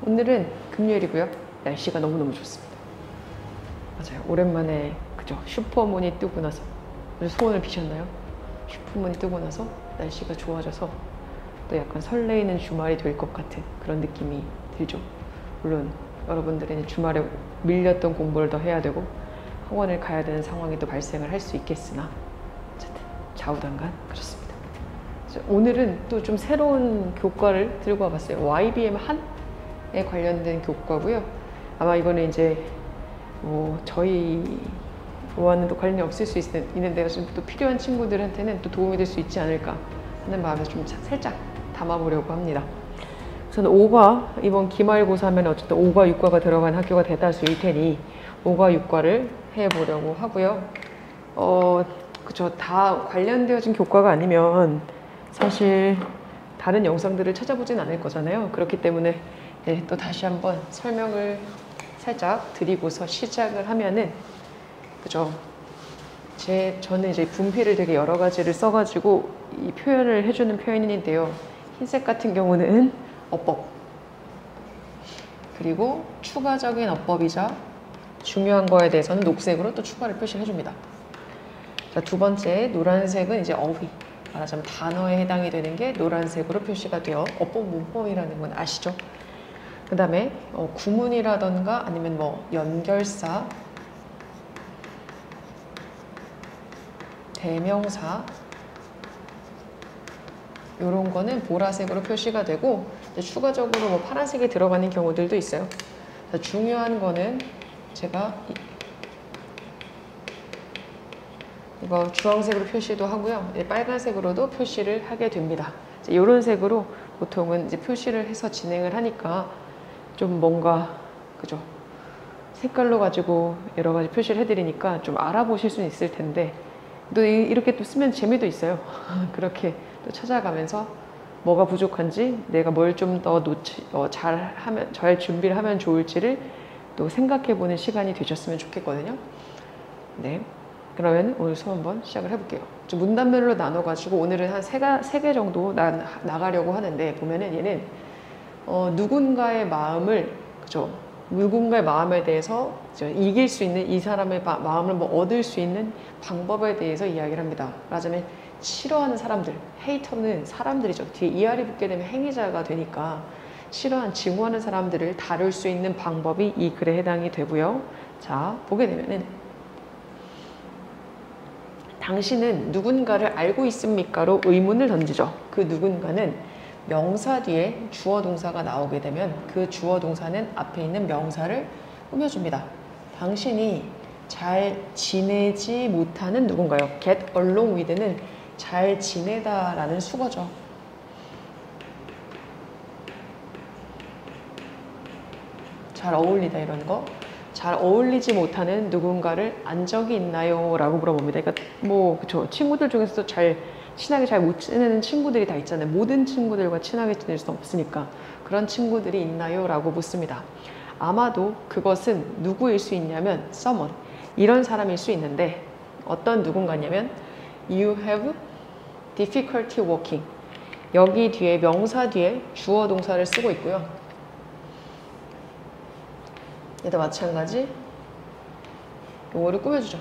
오늘은 금요일이고요. 날씨가 너무너무 좋습니다. 맞아요. 오랜만에 그죠? 슈퍼문이 뜨고 나서 소원을 비셨나요? 슈퍼문이 뜨고 나서 날씨가 좋아져서 또 약간 설레이는 주말이 될 것 같은 그런 느낌이 들죠. 물론 여러분들은 주말에 밀렸던 공부를 더 해야 되고 학원을 가야 되는 상황이 또 발생을 할 수 있겠으나 어쨌든 좌우당간 그렇습니다. 오늘은 또 좀 새로운 교과를 들고 와봤어요. YBM 한에 관련된 교과고요. 아마 이거는 이제 저희와는 또 관련이 없을 수 있는데요. 좀 또 필요한 친구들한테는 또 도움이 될 수 있지 않을까 하는 마음에서 좀 살짝 담아보려고 합니다. 우선 5과 이번 기말고사면 어쨌든 5과 6과가 들어간 학교가 대다수일 테니 5과 6과를 해보려고 하고요. 그쵸. 다 관련되어진 교과가 아니면 사실 다른 영상들을 찾아보진 않을 거잖아요. 그렇기 때문에 네, 또 다시 한번 설명을 살짝 드리고서 시작을 하면은 그죠. 저는 이제 분필을 되게 여러 가지를 써가지고 이 표현을 해주는 표현인데요. 흰색 같은 경우는 어법, 그리고 추가적인 어법이자 중요한 거에 대해서는 녹색으로 또 추가를 표시를 해줍니다. 자, 두 번째 노란색은 이제 어휘, 말하자면 단어에 해당이 되는 게 노란색으로 표시가 되어 어법 문법이라는 건 아시죠? 그 다음에 구문이라던가 아니면 뭐 연결사, 대명사 이런 거는 보라색으로 표시가 되고 추가적으로 뭐 파란색이 들어가는 경우들도 있어요. 자, 중요한 거는 제가 이거 주황색으로 표시도 하고요. 빨간색으로도 표시를 하게 됩니다. 이런 색으로 보통은 이제 표시를 해서 진행을 하니까 좀 뭔가 그죠? 색깔로 가지고 여러 가지 표시를 해드리니까 좀 알아보실 수는 있을 텐데 또 이렇게 또 쓰면 재미도 있어요. 그렇게 또 찾아가면서 뭐가 부족한지 내가 뭘 좀 더 잘 준비를 하면 좋을지를 또 생각해보는 시간이 되셨으면 좋겠거든요. 네. 그러면 오늘 수업 한번 시작을 해볼게요. 좀 문단별로 나눠가지고 오늘은 한 세 개 정도 나가려고 하는데 보면은 얘는 누군가의 마음을 그죠? 누군가의 마음에 대해서 이길 수 있는 이 사람의 마음을 뭐 얻을 수 있는 방법에 대해서 이야기를 합니다. 말하자면 싫어하는 사람들, 헤이터는 사람들이죠. 뒤에 ER이 붙게 되면 행위자가 되니까 증오하는 사람들을 다룰 수 있는 방법이 이 글에 해당이 되고요. 자, 보게 되면은 당신은 누군가를 알고 있습니까?로 의문을 던지죠. 그 누군가는 명사 뒤에 주어 동사가 나오게 되면 그 주어 동사는 앞에 있는 명사를 꾸며줍니다. 당신이 잘 지내지 못하는 누군가요? get along with는 잘 지내다 라는 수거죠. 잘 어울리다 이런 거. 잘 어울리지 못하는 누군가를 안 적이 있나요? 라고 물어봅니다. 그러니까 뭐 그쵸. 친구들 중에서도 친하게 잘 못 지내는 친구들이 다 있잖아요. 모든 친구들과 친하게 지낼 수는 없으니까 그런 친구들이 있나요? 라고 묻습니다. 아마도 그것은 누구일 수 있냐면 someone, 이런 사람일 수 있는데 어떤 누군가냐면 You have difficulty walking. 여기 뒤에 명사 뒤에 주어 동사를 쓰고 있고요. 얘도 마찬가지 용어를 꾸며주죠.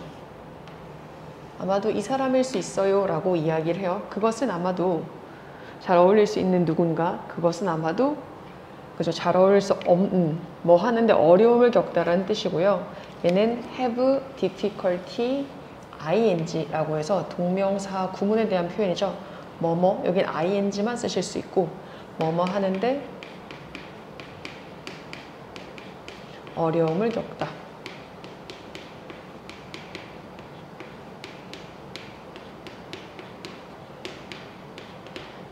아마도 이 사람일 수 있어요 라고 이야기를 해요. 그것은 아마도 잘 어울릴 수 있는 누군가, 그것은 아마도 그죠? 잘 어울릴 수 없는 뭐 하는데 어려움을 겪다라는 뜻이고요. 얘는 have difficulty ing 라고 해서 동명사 구문에 대한 표현이죠. 뭐뭐, 여긴 ing만 쓰실 수 있고 뭐뭐 하는데 어려움을 겪다.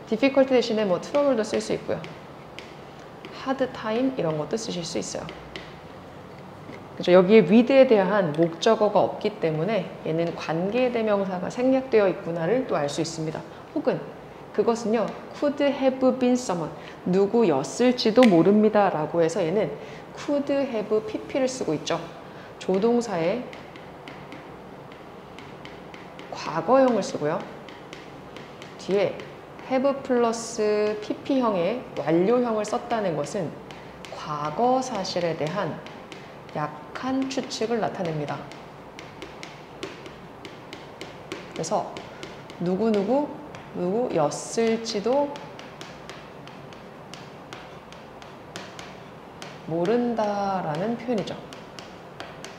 difficulty 대신에 뭐 trouble도 쓸 수 있고요. hard time 이런 것도 쓰실 수 있어요. 그죠? 여기에 with에 대한 목적어가 없기 때문에 얘는 관계대명사가 생략되어 있구나를 또 알 수 있습니다. 혹은 그것은요 could have been someone, 누구였을지도 모릅니다 라고 해서 얘는 could have pp를 쓰고 있죠. 조동사에 과거형을 쓰고요. 뒤에 have 플러스 pp형의 완료형을 썼다는 것은 과거 사실에 대한 약한 추측을 나타냅니다. 그래서 누구였을지도 모른다라는 표현이죠.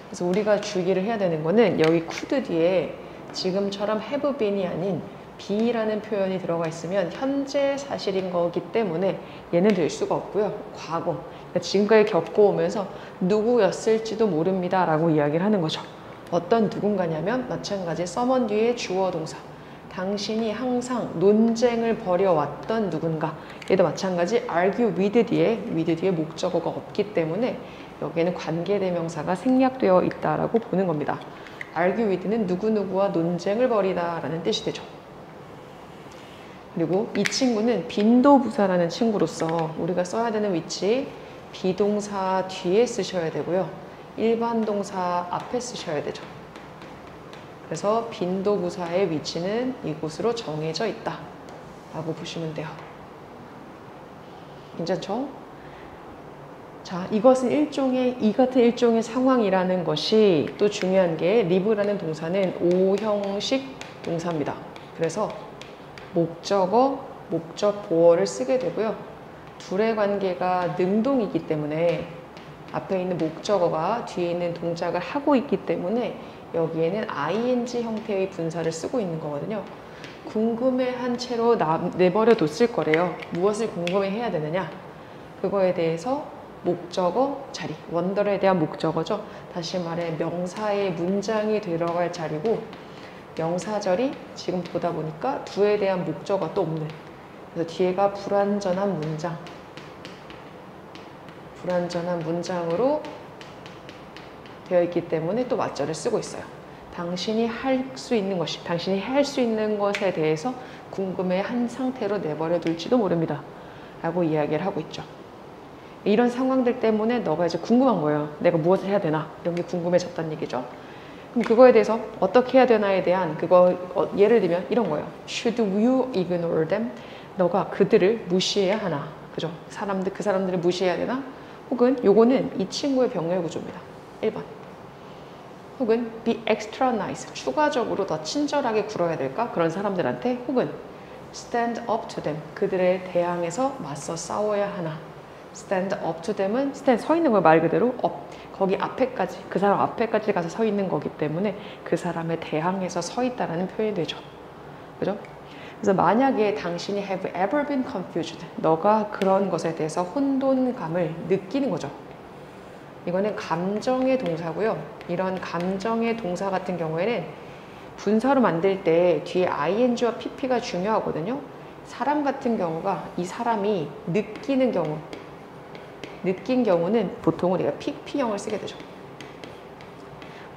그래서 우리가 주의를 해야 되는 거는 여기 could 뒤에 지금처럼 have been이 아닌 be라는 표현이 들어가 있으면 현재 사실인 거기 때문에 얘는 될 수가 없고요. 과거. 그러니까 지금까지 겪어오면서 누구였을지도 모릅니다 라고 이야기를 하는 거죠. 어떤 누군가냐면 마찬가지 someone 뒤에 주어 동사. 당신이 항상 논쟁을 벌여왔던 누군가. 얘도 마찬가지 argue with 뒤에 목적어가 없기 때문에 여기에는 관계대명사가 생략되어 있다라고 보는 겁니다. argue with는 누구누구와 논쟁을 벌이다 라는 뜻이 되죠. 그리고 이 친구는 빈도부사라는 친구로서 우리가 써야 되는 위치 비동사 뒤에 쓰셔야 되고요. 일반 동사 앞에 쓰셔야 되죠. 그래서 빈도부사의 위치는 이곳으로 정해져 있다 라고 보시면 돼요. 괜찮죠? 자, 이것은 이 같은 일종의 상황이라는 것이 또 중요한 게 live라는 동사는 O형식 동사입니다. 그래서 목적어, 목적 보어를 쓰게 되고요. 둘의 관계가 능동이기 때문에 앞에 있는 목적어가 뒤에 있는 동작을 하고 있기 때문에 여기에는 ing 형태의 분사를 쓰고 있는 거거든요. 궁금해한 채로 내버려 뒀을 거래요. 무엇을 궁금해해야 되느냐? 그거에 대해서 목적어 자리, 원더에 대한 목적어죠. 다시 말해 명사의 문장이 들어갈 자리고 명사절이 지금 보다 보니까 do에 대한 목적어가 또 없네. 그래서 뒤에가 불완전한 문장으로 되어 있기 때문에 또 맞절을 쓰고 있어요. 당신이 할 수 있는 것이, 당신이 할 수 있는 것에 대해서 궁금해한 상태로 내버려 둘지도 모릅니다. 라고 이야기를 하고 있죠. 이런 상황들 때문에 너가 이제 궁금한 거예요. 내가 무엇을 해야 되나? 이런 게 궁금해졌다는 얘기죠. 그럼 그거에 대해서 어떻게 해야 되나에 대한 예를 들면 이런 거예요. Should you ignore them? 너가 그들을 무시해야 하나? 그죠? 그 사람들을 무시해야 되나? 혹은 요거는 이 친구의 병렬 구조입니다. 1번. 혹은 be extra nice. 추가적으로 더 친절하게 굴어야 될까? 그런 사람들한테. 혹은 stand up to them. 그들에 대항해서 맞서 싸워야 하나? stand up to them은 stand 서 있는 거예요. 말 그대로 up. 거기 앞에까지, 그 사람 앞에까지 가서 서 있는 거기 때문에 그 사람에 대항해서 서 있다라는 표현이 되죠. 그죠? 그래서 만약에 당신이 have ever been confused, 너가 그런 것에 대해서 혼돈감을 느끼는 거죠. 이거는 감정의 동사고요. 이런 감정의 동사 같은 경우에는 분사로 만들 때 뒤에 ing와 pp가 중요하거든요. 사람 같은 경우가 이 사람이 느낀 경우는 보통 우리가 pp형을 쓰게 되죠.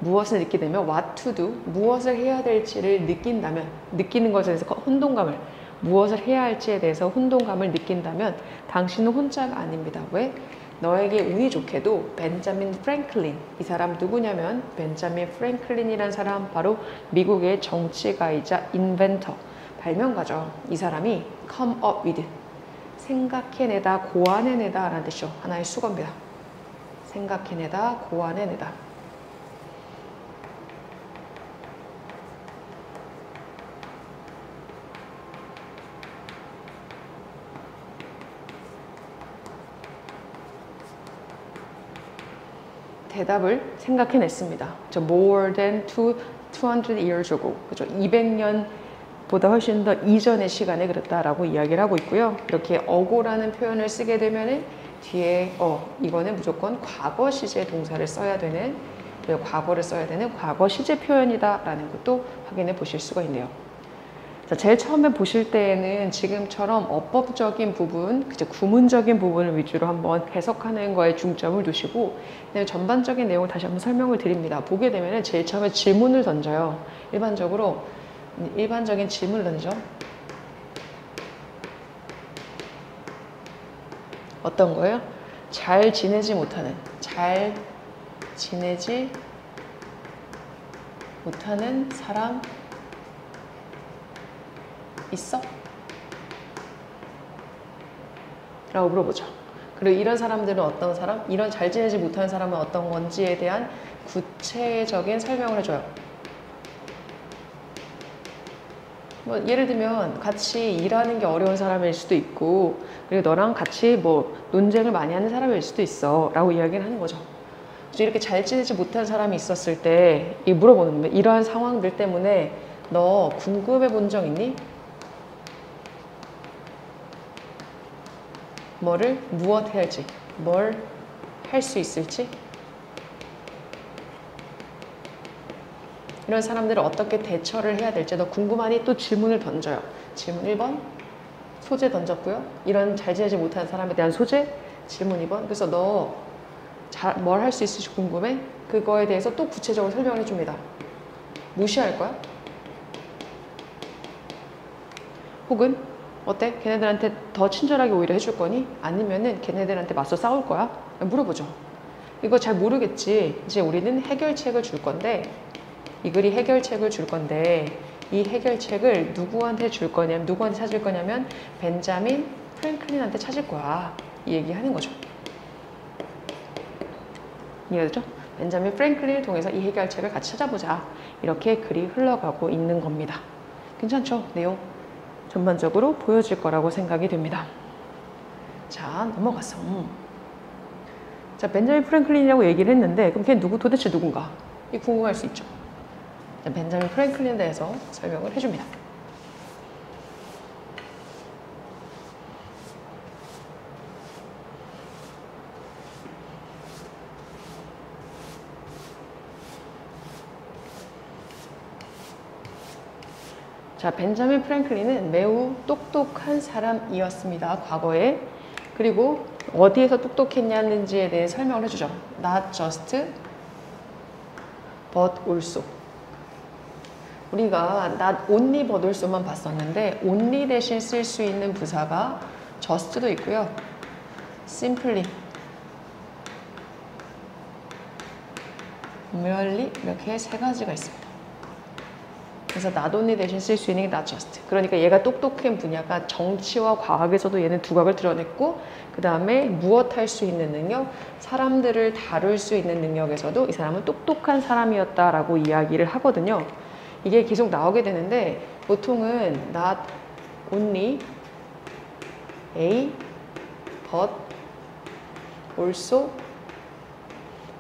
무엇을 느끼게 되면 what to do, 무엇을 해야 될지를 느끼는 것에 대해서 혼동감을, 무엇을 해야 할지에 대해서 혼동감을 느낀다면 당신은 혼자가 아닙니다. 왜? 너에게 운이 좋게도 벤자민 프랭클린, 이 사람 누구냐면 벤자민 프랭클린이라는 사람, 바로 미국의 정치가이자 인벤터, 발명가죠. 이 사람이 come up with, 생각해내다, 고안해내다 라는 뜻이죠. 하나의 수거입니다. 생각해내다, 고안해내다. 대답을 생각해냈습니다. more than 200 years ago. 그죠? 200년보다 훨씬 더 이전의 시간에 그랬다라고 이야기를 하고 있고요. 이렇게 ago라는 표현을 쓰게 되면은 뒤에 이거는 무조건 과거 시제 동사를 써야 되는, 과거를 써야 되는 과거 시제 표현이다라는 것도 확인해 보실 수가 있네요. 자, 제일 처음에 보실 때에는 지금처럼 어법적인 부분, 구문적인 부분을 위주로 한번 해석하는 거에 중점을 두시고 전반적인 내용을 다시 한번 설명을 드립니다. 보게 되면 제일 처음에 질문을 던져요. 일반적인 질문을 던져. 어떤 거예요? 잘 지내지 못하는 사람 있어? 라고 물어보죠. 그리고 이런 사람들은 어떤 사람, 이런 잘 지내지 못하는 사람은 어떤 건지에 대한 구체적인 설명을 해줘요. 뭐 예를 들면 같이 일하는 게 어려운 사람일 수도 있고, 그리고 너랑 같이 뭐 논쟁을 많이 하는 사람일 수도 있어 라고 이야기를 하는 거죠. 그래서 이렇게 잘 지내지 못한 사람이 있었을 때 물어보는 거예요. 이러한 상황들 때문에 너 궁금해 본 적 있니? 무엇 해야 할지, 뭘 할 수 있을지, 이런 사람들을 어떻게 대처를 해야 될지 너 궁금하니? 또 질문을 던져요. 질문 1번 소재 던졌고요. 이런 잘 지내지 못하는 사람에 대한 소재 질문 2번. 그래서 너 뭘 할 수 있을지 궁금해? 그거에 대해서 또 구체적으로 설명을 해줍니다. 무시할 거야? 혹은 어때? 걔네들한테 더 친절하게 오히려 해줄 거니? 아니면은 걔네들한테 맞서 싸울 거야? 물어보죠. 이거 잘 모르겠지. 이제 우리는 해결책을 줄 건데, 이 글이 해결책을 줄 건데, 이 해결책을 누구한테 줄 거냐면, 누구한테 찾을 거냐면 벤자민 프랭클린한테 찾을 거야. 이 얘기하는 거죠. 이해되죠? 벤자민 프랭클린을 통해서 이 해결책을 같이 찾아보자. 이렇게 글이 흘러가고 있는 겁니다. 괜찮죠? 내용 전반적으로 보여질 거라고 생각이 됩니다. 자, 넘어가서 자, 벤자민 프랭클린이라고 얘기를 했는데, 그럼 걔 도대체 누군가? 이 궁금할 수 있죠. 자, 벤자민 프랭클린에 대해서 설명을 해줍니다. 자, 벤자민 프랭클린은 매우 똑똑한 사람이었습니다. 과거에. 그리고 어디에서 똑똑했냐는지에 대해 설명을 해주죠. Not just, but also. 우리가 not only but also만 봤었는데 only 대신 쓸 수 있는 부사가 just도 있고요. simply, merely 이렇게 세 가지가 있습니다. 그래서 not only 대신 쓸 수 있는 게 not just. 그러니까 얘가 똑똑한 분야가 정치와 과학에서도 얘는 두각을 드러냈고, 그 다음에 무엇 할 수 있는 능력, 사람들을 다룰 수 있는 능력에서도 이 사람은 똑똑한 사람이었다라고 이야기를 하거든요. 이게 계속 나오게 되는데 보통은 not only A, but also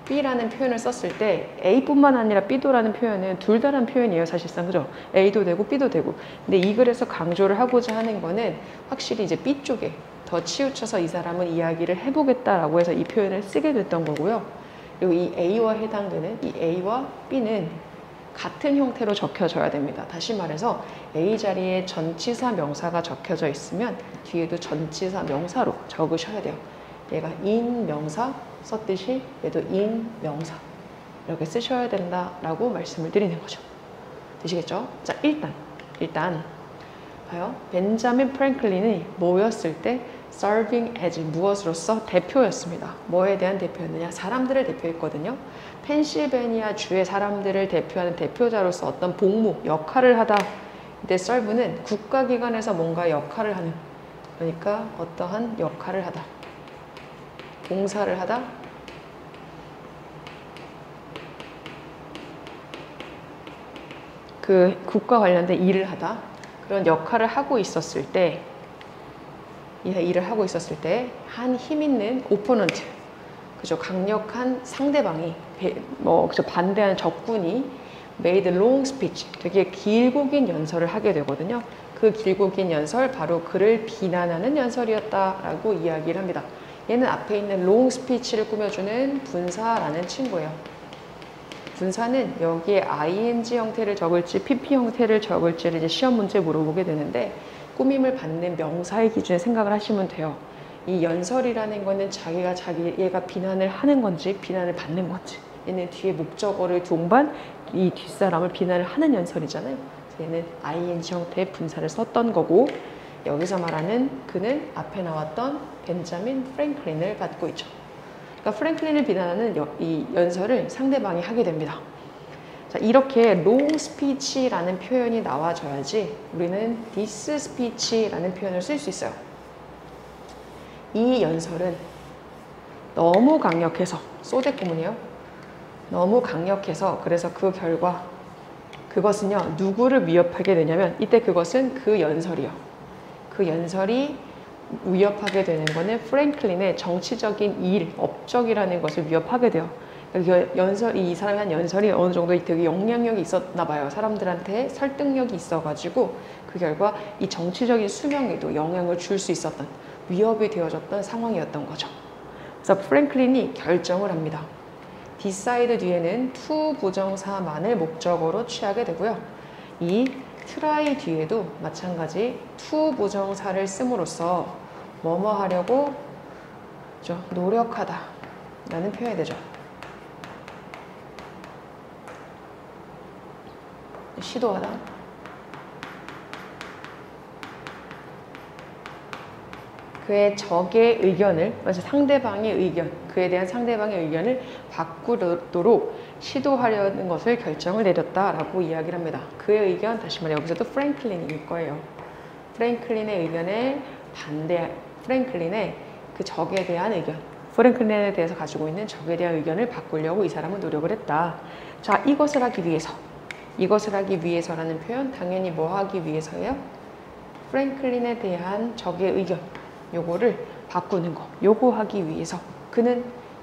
B라는 표현을 썼을 때 A뿐만 아니라 B도라는 표현은 둘 다란 표현이에요. 사실상. 그죠? A도 되고 B도 되고. 근데 이 글에서 강조를 하고자 하는 거는 확실히 이제 B 쪽에 더 치우쳐서 이 사람은 이야기를 해보겠다라고 해서 이 표현을 쓰게 됐던 거고요. 그리고 이 A와 해당되는 이 A와 B는 같은 형태로 적혀져야 됩니다. 다시 말해서 A 자리에 전치사 명사가 적혀져 있으면 뒤에도 전치사 명사로 적으셔야 돼요. 얘가 in 명사 썼듯이 얘도 in 명사 이렇게 쓰셔야 된다라고 말씀을 드리는 거죠. 되시겠죠? 자, 일단 봐요. 벤자민 프랭클린이 뭐였을 때 serving as 무엇으로서 대표였습니다. 뭐에 대한 대표였느냐? 사람들을 대표했거든요. 펜실베니아 주의 사람들을 대표하는 대표자로서 어떤 복무, 역할을 하다. 이때 serve는 국가기관에서 뭔가 역할을 하는, 그러니까 어떠한 역할을 하다, 봉사를 하다, 그 국가 관련된 일을 하다, 그런 역할을 하고 있었을 때, 일을 하고 있었을 때 한 힘 있는 오포넌트, 그죠? 강력한 상대방이 그죠? 반대하는 적군이 made long speech, 되게 길고 긴 연설을 하게 되거든요. 그 길고 긴 연설, 바로 그를 비난하는 연설이었다라고 이야기를 합니다. 얘는 앞에 있는 long speech를 꾸며주는 분사라는 친구예요. 분사는 여기에 ing 형태를 적을지 pp 형태를 적을지를 이제 시험 문제에 물어보게 되는데, 꾸밈을 받는 명사의 기준에 생각을 하시면 돼요. 이 연설이라는 거는 얘가 비난을 하는 건지 비난을 받는 건지, 얘는 뒤에 목적어를 동반 이 뒷사람을 비난을 하는 연설이잖아요. 얘는 ing 형태의 분사를 썼던 거고, 여기서 말하는 그는 앞에 나왔던 벤자민 프랭클린을 받고 있죠. 그러니까 프랭클린을 비난하는 이 연설을 상대방이 하게 됩니다. 자, 이렇게 long speech라는 표현이 나와줘야지 우리는 this speech라는 표현을 쓸 수 있어요. 이 연설은 너무 강력해서, 소대구문이에요. 너무 강력해서 그래서 그 결과 그것은요 누구를 위협하게 되냐면 이때 그것은 그 연설이요. 그 연설이 위협하게 되는 거는 프랭클린의 정치적인 일, 업적이라는 것을 위협하게 돼요. 이 사람이 한 연설이 어느 정도 되게 영향력이 있었나 봐요. 사람들한테 설득력이 있어가지고 그 결과 이 정치적인 수명에도 영향을 줄 수 있었던 위협이 되어졌던 상황이었던 거죠. 그래서 프랭클린이 결정을 합니다. decide 뒤에는 to 부정사만을 목적어로 취하게 되고요. 이 try 뒤에도 마찬가지 to 부정사를 씀으로써 뭐뭐 하려고 노력하다 라는 표현이 되죠. 시도하다. 그의 적의 의견을, 상대방의 의견, 그에 대한 상대방의 의견을 바꾸도록 시도하려는 것을 결정을 내렸다라고 이야기를 합니다. 그의 의견, 다시 말해 여기서도 프랭클린일 거예요. 프랭클린의 의견에 프랭클린의 그 적에 대한 의견, 프랭클린에 대해서 가지고 있는 적에 대한 의견을 바꾸려고 이 사람은 노력을 했다. 자, 이것을 하기 위해서라는 표현, 당연히 뭐 하기 위해서예요? 프랭클린에 대한 적의 의견, 요거를 바꾸는 거, 요거 하기 위해서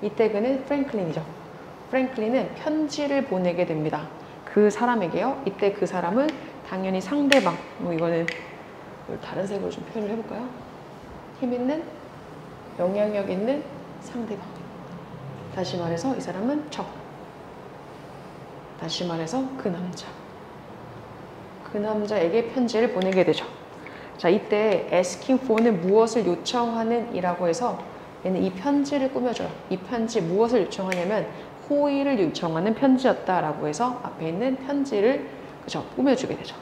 이때 그는 프랭클린이죠. 프랭클린은 편지를 보내게 됩니다. 그 사람에게요. 이때 그 사람은 당연히 상대방, 이거는 다른 색으로 좀 표현을 해볼까요? 힘 있는, 영향력 있는 상대방. 다시 말해서 이 사람은 적. 다시 말해서 그 남자. 그 남자에게 편지를 보내게 되죠. 자, 이때 asking for는 무엇을 요청하는 이라고 해서 얘는 이 편지를 꾸며줘요. 이 편지 무엇을 요청하냐면 호의를 요청하는 편지였다라고 해서 앞에 있는 편지를 꾸며주게 되죠.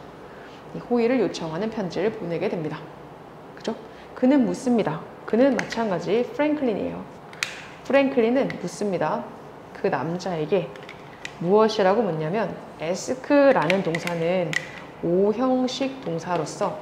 이 호의를 요청하는 편지를 보내게 됩니다. 그죠? 그는 묻습니다. 그는 마찬가지 프랭클린이에요. 프랭클린은 묻습니다. 그 남자에게 무엇이라고 묻냐면 ask라는 동사는 5형식 동사로서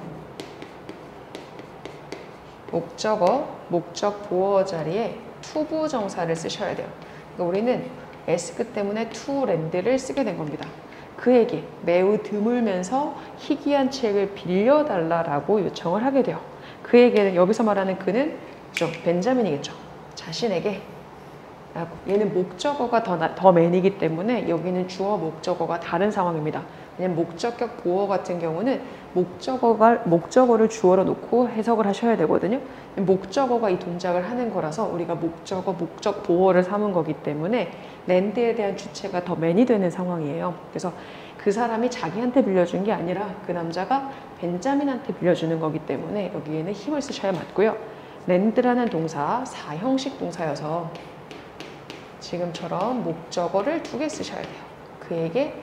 목적어, 목적 보어 자리에 to 부정사를 쓰셔야 돼요. 그러니까 우리는 ask 때문에 to lend를 쓰게 된 겁니다. 그에게 매우 드물면서 희귀한 책을 빌려달라고 요청을 하게 돼요. 그에게는, 여기서 말하는 그는 벤자민이겠죠. 자신에게. 얘는 목적어가 더 맨이기 때문에 여기는 주어 목적어가 다른 상황입니다. 왜냐면 목적격 보어 같은 경우는 목적어를 주어로 놓고 해석을 하셔야 되거든요. 목적어가 이 동작을 하는 거라서 우리가 목적 보어를 삼은 거기 때문에 랜드에 대한 주체가 더 맨이 되는 상황이에요. 그래서 그 사람이 자기한테 빌려준 게 아니라 그 남자가 벤자민한테 빌려주는 거기 때문에 여기에는 힘을 쓰셔야 맞고요. 랜드라는 동사 4형식 동사여서 지금처럼 목적어를 2개 쓰셔야 돼요. 그에게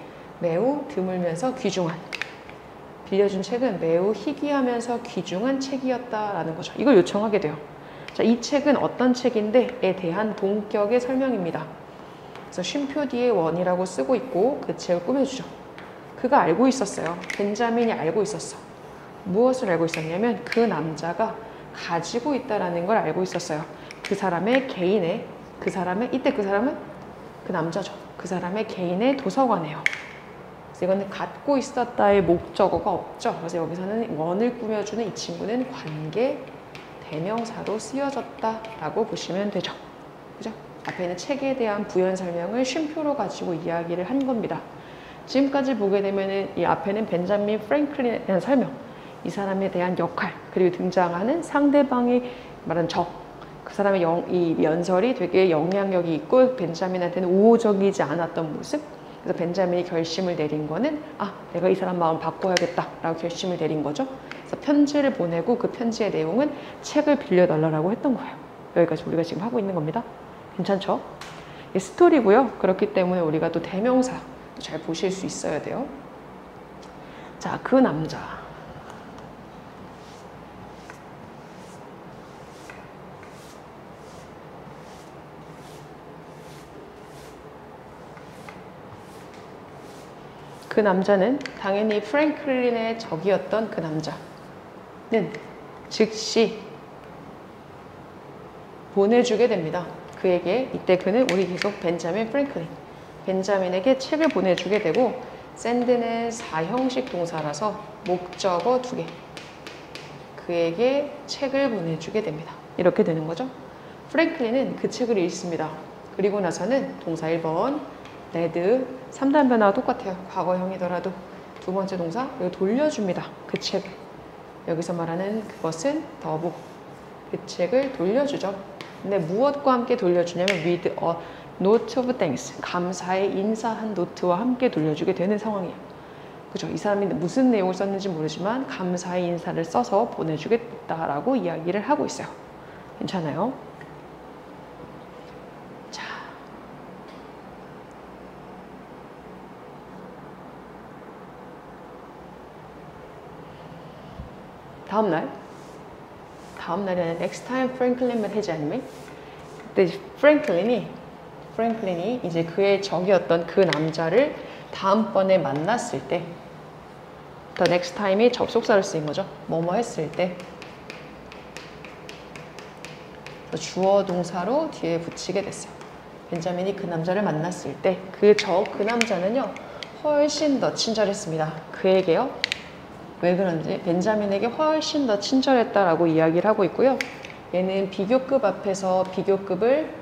매우 드물면서 귀중한, 빌려준 책은 매우 희귀하면서 귀중한 책이었다라는 거죠. 이걸 요청하게 돼요. 자, 이 책은 어떤 책인데에 대한 동격의 설명입니다. 그래서 쉼표 뒤에 원이라고 쓰고 있고 그 책을 꾸며주죠. 그가 알고 있었어요. 벤자민이 알고 있었어. 무엇을 알고 있었냐면 그 남자가 가지고 있다라는 걸 알고 있었어요. 그 사람의 개인의, 이때 그 사람은 그 남자죠. 그 사람의 개인의 도서관이에요. 그래서 이거는 갖고 있었다의 목적어가 없죠. 그래서 여기서는 원을 꾸며주는 이 친구는 관계 대명사로 쓰여졌다라고 보시면 되죠. 그죠? 앞에 있는 책에 대한 부연 설명을 쉼표로 가지고 이야기를 한 겁니다. 지금까지 보게 되면은 이 앞에는 벤자민 프랭클린에 대한 설명, 이 사람에 대한 역할, 그리고 등장하는 상대방이 말한 적, 그 사람의 이 연설이 되게 영향력이 있고 벤자민한테는 우호적이지 않았던 모습. 그래서 벤자민이 결심을 내린 거는 내가 이 사람 마음 바꿔야겠다 라고 결심을 내린 거죠. 그래서 편지를 보내고 그 편지의 내용은 책을 빌려달라고 했던 거예요. 여기까지 우리가 지금 하고 있는 겁니다. 괜찮죠? 이게 스토리고요. 그렇기 때문에 우리가 또 대명사 잘 보실 수 있어야 돼요. 자, 그 남자. 그 남자는 당연히 프랭클린의 적이었던 그 남자는 즉시 보내주게 됩니다. 그에게, 이때 그는 우리 계속 벤자민 프랭클린, 벤자민에게 책을 보내주게 되고, send는 4형식 동사라서 목적어 2개, 그에게 책을 보내주게 됩니다. 이렇게 되는 거죠. 프랭클린은 그 책을 읽습니다. 그리고 나서는 동사 1번 read, 3단 변화와 똑같아요. 과거형이더라도 두 번째 동사 이거 돌려줍니다. 그 책을. 여기서 말하는 그것은 더부, 그 책을 돌려주죠. 근데 무엇과 함께 돌려주냐면 with a note of thanks, 감사의 인사한 노트와 함께 돌려주게 되는 상황이에요. 그죠? 이 사람이 무슨 내용을 썼는지 모르지만 감사의 인사를 써서 보내주겠다라고 이야기를 하고 있어요. 괜찮아요? 자, 다음 날에는 next time 프랭클린만 하지 않으면, 그때 프랭클린이 이제 그의 적이었던 그 남자를 다음번에 만났을 때, the next time이 접속사를 쓰인 거죠. 뭐뭐 했을 때. 주어 동사로 뒤에 붙이게 됐어요. 벤자민이 그 남자를 만났을 때, 그 남자는요, 훨씬 더 친절했습니다. 그에게요. 왜 그런지 벤자민에게 훨씬 더 친절했다라고 이야기를 하고 있고요. 얘는 비교급 앞에서 비교급을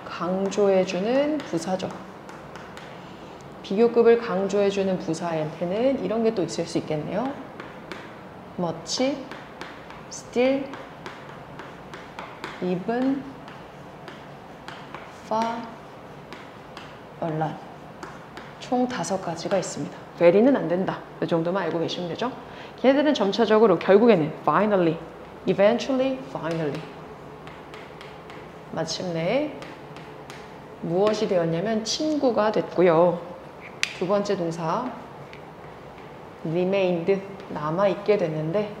강조해주는 부사죠. 비교급을 강조해주는 부사한테는 이런 게 또 있을 수 있겠네요. much, still, even, far, a lot. 총 5가지가 있습니다. very는 안 된다. 이 정도만 알고 계시면 되죠. 걔네들은 점차적으로 결국에는 finally, eventually, finally. 마침내 무엇이 되었냐면 친구가 됐고요. 두 번째 동사 remained, 남아있게 됐는데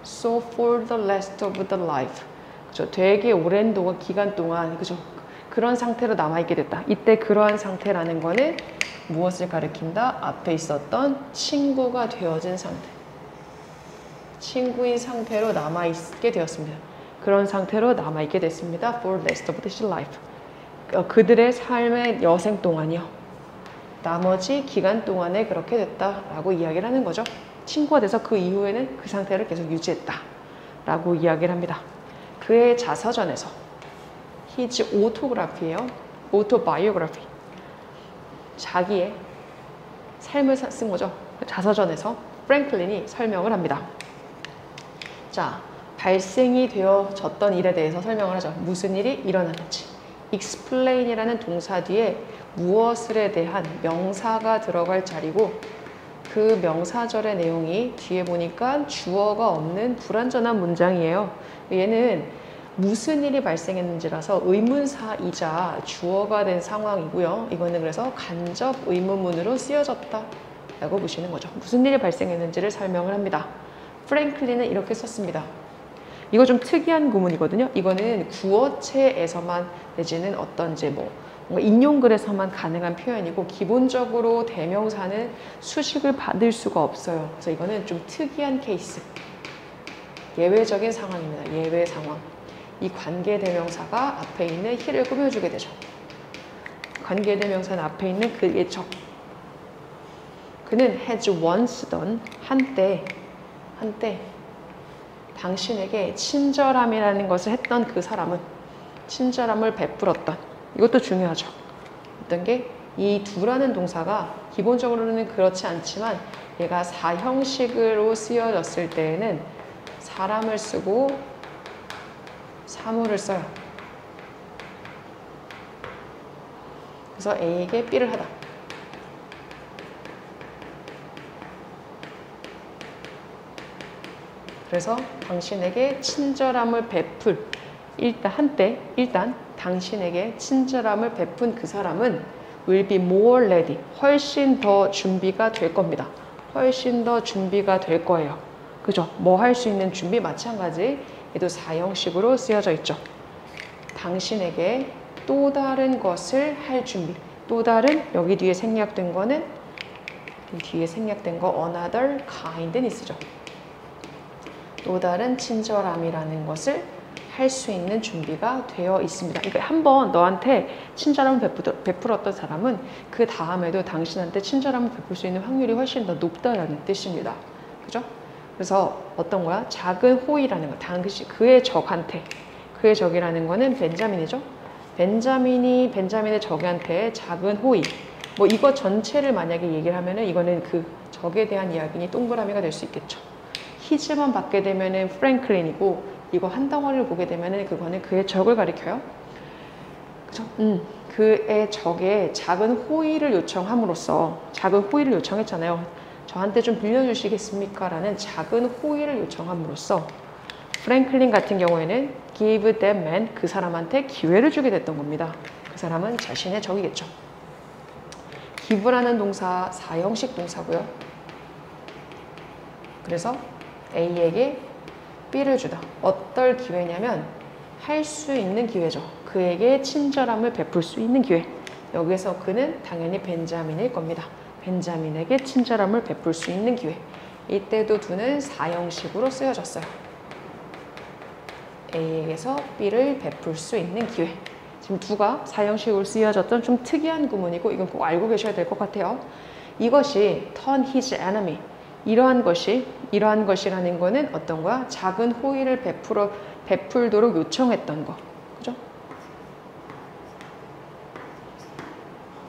so for the rest of the life, 그죠? 되게 오랜 동안, 기간 동안, 그죠? 그런 상태로 남아있게 됐다. 이때 그러한 상태라는 거는 무엇을 가리킨다? 앞에 있었던 친구가 되어진 상태, 친구인 상태로 남아있게 되었습니다. 그런 상태로 남아있게 됐습니다. For the rest of his life. 그들의 삶의 여생 동안이요. 나머지 기간 동안에 그렇게 됐다라고 이야기를 하는 거죠. 친구가 돼서 그 이후에는 그 상태를 계속 유지했다라고 이야기를 합니다. 그의 자서전에서 his autograph이에요. autobiography. 자기의 삶을 쓴 거죠. 자서전에서 프랭클린이 설명을 합니다. 자, 발생이 되어졌던 일에 대해서 설명을 하죠. 무슨 일이 일어났는지. explain이라는 동사 뒤에 무엇을에 대한 명사가 들어갈 자리고, 그 명사절의 내용이 뒤에 보니까 주어가 없는 불완전한 문장이에요. 얘는 무슨 일이 발생했는지라서 의문사이자 주어가 된 상황이고요. 이거는 그래서 간접 의문문으로 쓰여졌다 라고 보시는 거죠. 무슨 일이 발생했는지를 설명을 합니다. 프랭클린은 이렇게 썼습니다. 이거 좀 특이한 구문이거든요. 이거는 구어체에서만 내지는 어떤 이제 뭔가 인용글에서만 가능한 표현이고, 기본적으로 대명사는 수식을 받을 수가 없어요. 그래서 이거는 좀 특이한 케이스, 예외적인 상황입니다. 예외 상황. 이 관계대명사가 앞에 있는 he를 꾸며주게 되죠. 관계대명사는 앞에 있는 그의 적. 그는 has once done, 한때 당신에게 친절함이라는 것을 했던 그 사람은, 친절함을 베풀었던, 이것도 중요하죠. 어떤 게 이 do라는 동사가 기본적으로는 그렇지 않지만 얘가 4형식으로 쓰여졌을 때에는 사람을 쓰고 사물을 써요. 그래서 A에게 B를 하다. 그래서 당신에게 친절함을 베풀, 일단 당신에게 친절함을 베푼 그 사람은 will be more ready, 훨씬 더 준비가 될 겁니다. 훨씬 더 준비가 될 거예요. 그죠? 뭐 할 수 있는 준비 마찬가지. 얘도 4형식으로 쓰여져 있죠. 당신에게 또 다른 것을 할 준비. 또 다른, 여기 뒤에 생략된 거는, 뒤에 생략된 거 another kind는 있으죠. 또 다른 친절함이라는 것을 할 수 있는 준비가 되어 있습니다. 그러니까 한번 너한테 친절함을 베풀었던 사람은 그 다음에도 당신한테 친절함을 베풀 수 있는 확률이 훨씬 더 높다라는 뜻입니다. 그죠? 그래서 어떤 거야? 작은 호의라는 거. 당시 그의 적한테, 그의 적이라는 거는 벤자민이죠. 벤자민의 적한테 작은 호의. 뭐 이거 전체를 만약에 얘기를 하면은 이거는 그 적에 대한 이야기니 동그라미가 될 수 있겠죠. 히즈만 받게 되면은 프랭클린이고, 이거 한 덩어리를 보게 되면은 그거는 그의 적을 가리켜요. 그죠? 그의 적에 작은 호의를 요청함으로써, 작은 호의를 요청했잖아요. 저한테 좀 빌려주시겠습니까? 라는 작은 호의를 요청함으로써 프랭클린 같은 경우에는 give them man, 그 사람한테 기회를 주게 됐던 겁니다. 그 사람은 자신의 적이겠죠. give라는 동사 사형식 동사고요. 그래서 A에게 B를 주다. 어떨 기회냐면 할 수 있는 기회죠. 그에게 친절함을 베풀 수 있는 기회. 여기서 그는 당연히 벤자민일 겁니다. 벤자민에게 친절함을 베풀 수 있는 기회. 이때도 do는 사형식으로 쓰여졌어요. A에게서 B를 베풀 수 있는 기회. 지금 do가 사형식으로 쓰여졌던 좀 특이한 구문이고 이건 꼭 알고 계셔야 될 것 같아요. 이것이 turn his enemy. 이러한 것이라는 거는 어떤 거야? 작은 호의를 베풀도록 요청했던 거. 그죠?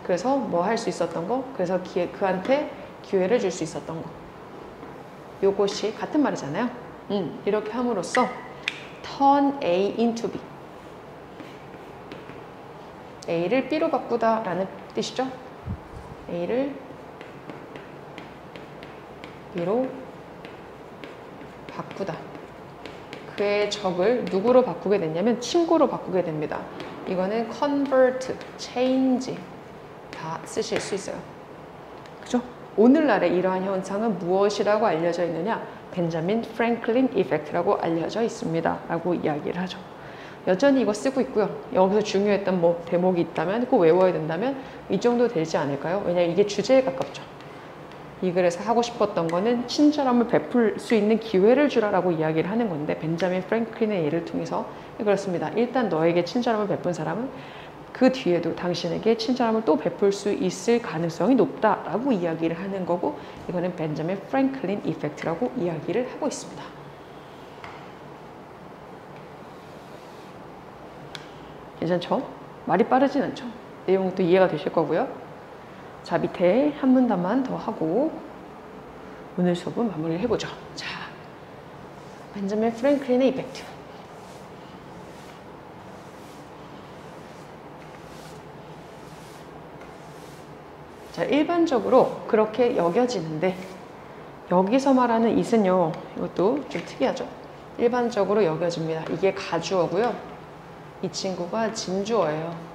그래서 뭐 할 수 있었던 거? 그래서 그한테 기회를 줄 수 있었던 거. 요것이 같은 말이잖아요. 이렇게 함으로써 turn A into B. A를 B로 바꾸다 라는 뜻이죠. A를 B로 바꾸다. 그의 적을 누구로 바꾸게 됐냐면 친구로 바꾸게 됩니다. 이거는 convert, change 다 쓰실 수 있어요. 그죠? 오늘날의 이러한 현상은 무엇이라고 알려져 있느냐? 벤자민 프랭클린 이펙트라고 알려져 있습니다. 라고 이야기를 하죠. 여전히 이거 쓰고 있고요. 여기서 중요했던 뭐 대목이 있다면 꼭 외워야 된다면 이 정도 되지 않을까요? 왜냐하면 이게 주제에 가깝죠. 이 글에서 하고 싶었던 거는 친절함을 베풀 수 있는 기회를 주라라고 이야기를 하는 건데 벤자민 프랭클린의 예를 통해서 그렇습니다. 일단 너에게 친절함을 베푼 사람은 그 뒤에도 당신에게 친절함을 또 베풀 수 있을 가능성이 높다라고 이야기를 하는 거고 이거는 벤자민 프랭클린 이펙트라고 이야기를 하고 있습니다. 괜찮죠? 말이 빠르진 않죠? 내용도 이해가 되실 거고요. 자, 밑에 한 문단만 더 하고 오늘 수업은 마무리를 해보죠. 자, 벤자민 프랭클린의 이펙트. 자, 일반적으로 그렇게 여겨지는데 여기서 말하는 it은요, 이것도 좀 특이하죠? 일반적으로 여겨집니다. 이게 가주어고요. 이 친구가 진주어예요.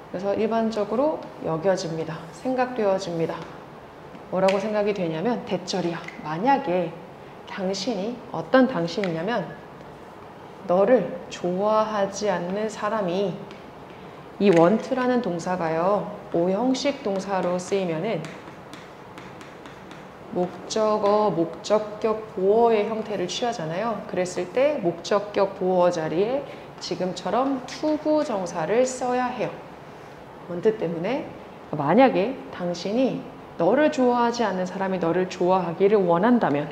그래서 일반적으로 여겨집니다. 생각되어집니다. 뭐라고 생각이 되냐면 대절이야. 만약에 당신이 어떤 당신이냐면 너를 좋아하지 않는 사람이 이 want라는 동사가요. 오형식 동사로 쓰이면은 목적어, 목적격, 보어의 형태를 취하잖아요. 그랬을 때 목적격, 보어 자리에 지금처럼 투부정사를 써야 해요. want 때문에 만약에 당신이 너를 좋아하지 않는 사람이 너를 좋아하기를 원한다면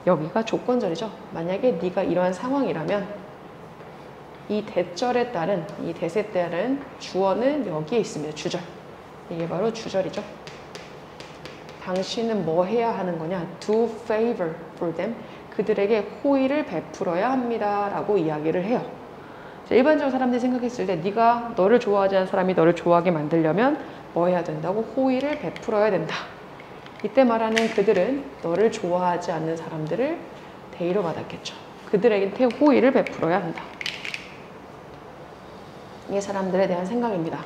여기가 조건절이죠. 만약에 네가 이러한 상황이라면 이 대절에 따른 이 대세에 따른 주어는 여기에 있습니다. 주절. 이게 바로 주절이죠. 당신은 뭐 해야 하는 거냐? Do favor for them. 그들에게 호의를 베풀어야 합니다. 라고 이야기를 해요. 일반적으로 사람들이 생각했을 때 네가 너를 좋아하지 않는 사람이 너를 좋아하게 만들려면 뭐 해야 된다고? 호의를 베풀어야 된다. 이때 말하는 그들은 너를 좋아하지 않는 사람들을 대의로 받았겠죠. 그들에게 호의를 베풀어야 한다. 이게 사람들에 대한 생각입니다.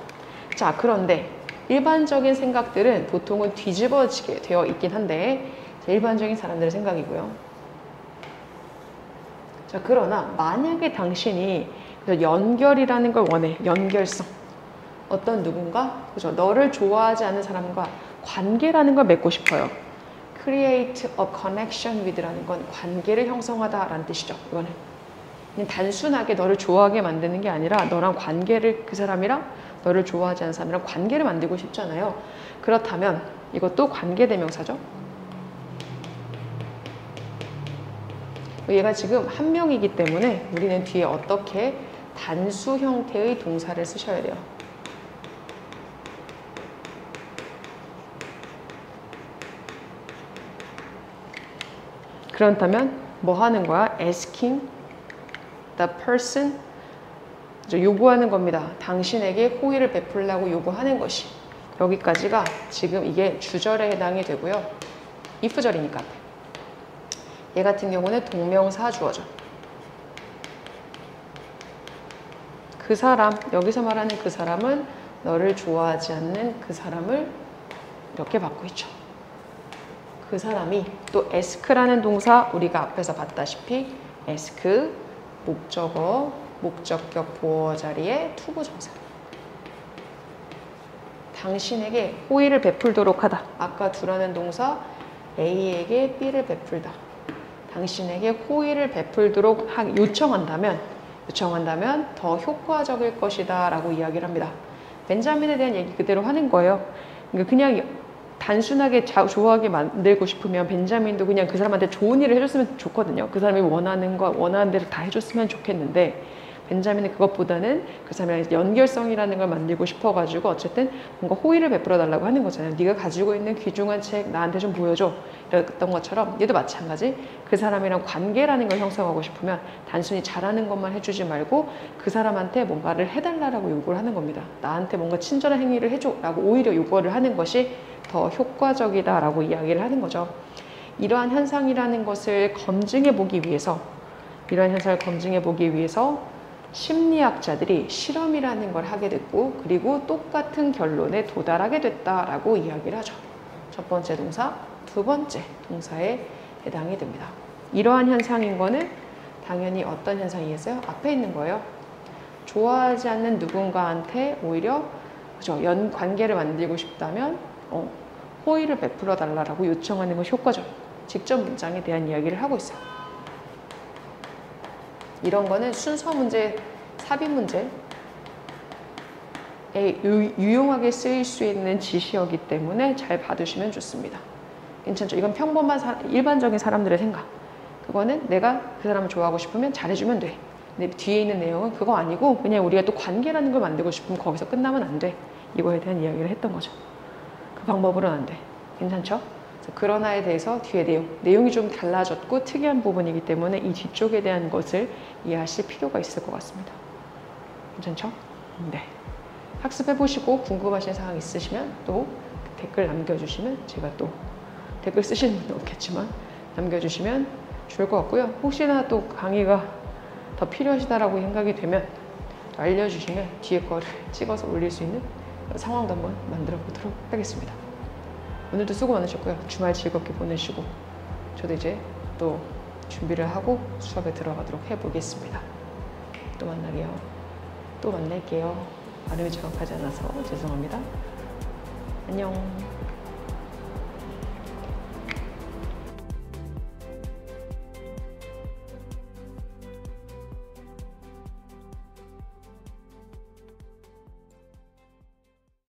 자, 그런데 일반적인 생각들은 보통은 뒤집어지게 되어 있긴 한데 일반적인 사람들의 생각이고요. 자, 그러나 만약에 당신이 연결이라는 걸 원해. 연결성. 어떤 누군가, 그죠? 너를 좋아하지 않는 사람과 관계라는 걸 맺고 싶어요. create a connection with라는 건 관계를 형성하다라는 뜻이죠. 이거는 그냥 단순하게 너를 좋아하게 만드는 게 아니라 너랑 관계를, 그 사람이랑 너를 좋아하지 않는 사람이랑 관계를 만들고 싶잖아요. 그렇다면 이것도 관계대명사죠. 얘가 지금 한 명이기 때문에 우리는 뒤에 어떻게 단수 형태의 동사를 쓰셔야 돼요. 그렇다면 뭐 하는 거야? asking the person, 요구하는 겁니다. 당신에게 호의를 베풀라고 요구하는 것이. 여기까지가 지금 이게 주절에 해당이 되고요. if절이니까. 얘 같은 경우는 동명사 주어죠. 그 사람, 여기서 말하는 그 사람은 너를 좋아하지 않는 그 사람을 이렇게 받고 있죠. 그 사람이 또 ask라는 동사, 우리가 앞에서 봤다시피 ask, 목적어, 목적격 보어 자리에 투부정사. 당신에게 호의를 베풀도록 하다. 아까 두라는 동사 A에게 B를 베풀다. 당신에게 호의를 베풀도록 요청한다면 더 효과적일 것이다 라고 이야기를 합니다. 벤자민에 대한 얘기 그대로 하는 거예요. 그러니까 그냥 단순하게 좋아하게 만들고 싶으면 벤자민도 그냥 그 사람한테 좋은 일을 해줬으면 좋거든요. 그 사람이 원하는 대로 다 해줬으면 좋겠는데 벤자민은 그것보다는 그 사람이랑 연결성이라는 걸 만들고 싶어가지고 어쨌든 뭔가 호의를 베풀어 달라고 하는 거잖아요. 네가 가지고 있는 귀중한 책 나한테 좀 보여줘. 이랬던 것처럼 얘도 마찬가지. 그 사람이랑 관계라는 걸 형성하고 싶으면 단순히 잘하는 것만 해주지 말고 그 사람한테 뭔가를 해달라고 요구를 하는 겁니다. 나한테 뭔가 친절한 행위를 해줘 라고 오히려 요구를 하는 것이 더 효과적이다 라고 이야기를 하는 거죠. 이러한 현상이라는 것을 검증해 보기 위해서 심리학자들이 실험이라는 걸 하게 됐고 그리고 똑같은 결론에 도달하게 됐다라고 이야기를 하죠. 첫 번째 동사, 두 번째 동사에 해당이 됩니다. 이러한 현상인 거는 당연히 어떤 현상이겠어요? 앞에 있는 거예요. 좋아하지 않는 누군가한테 오히려 관계를 만들고 싶다면 호의를 베풀어 달라고 요청하는 것이 효과죠. 직접 문장에 대한 이야기를 하고 있어요. 이런 거는 순서 문제, 삽입 문제에 유용하게 쓰일 수 있는 지시어기 때문에 잘 봐두시면 좋습니다. 괜찮죠? 이건 평범한 일반적인 사람들의 생각. 그거는 내가 그 사람을 좋아하고 싶으면 잘해주면 돼. 근데 뒤에 있는 내용은 그거 아니고 그냥 우리가 또 관계라는 걸 만들고 싶으면 거기서 끝나면 안 돼. 이거에 대한 이야기를 했던 거죠. 그 방법으로는 안 돼. 괜찮죠? 그러나에 대해서 뒤에 내용이 좀 달라졌고 특이한 부분이기 때문에 이 뒤쪽에 대한 것을 이해하실 필요가 있을 것 같습니다. 괜찮죠? 네. 학습해보시고 궁금하신 사항 있으시면 또 댓글 남겨주시면 제가 또 댓글 쓰시는 분은 없겠지만 남겨주시면 좋을 것 같고요. 혹시나 또 강의가 더 필요하시다라고 생각이 되면 알려주시면 뒤에 거를 찍어서 올릴 수 있는 상황도 한번 만들어 보도록 하겠습니다. 오늘도 수고 많으셨고요. 주말 즐겁게 보내시고 저도 이제 또 준비를 하고 수업에 들어가도록 해보겠습니다. 또 만날게요. 발음이 정확하지 않아서 죄송합니다. 안녕.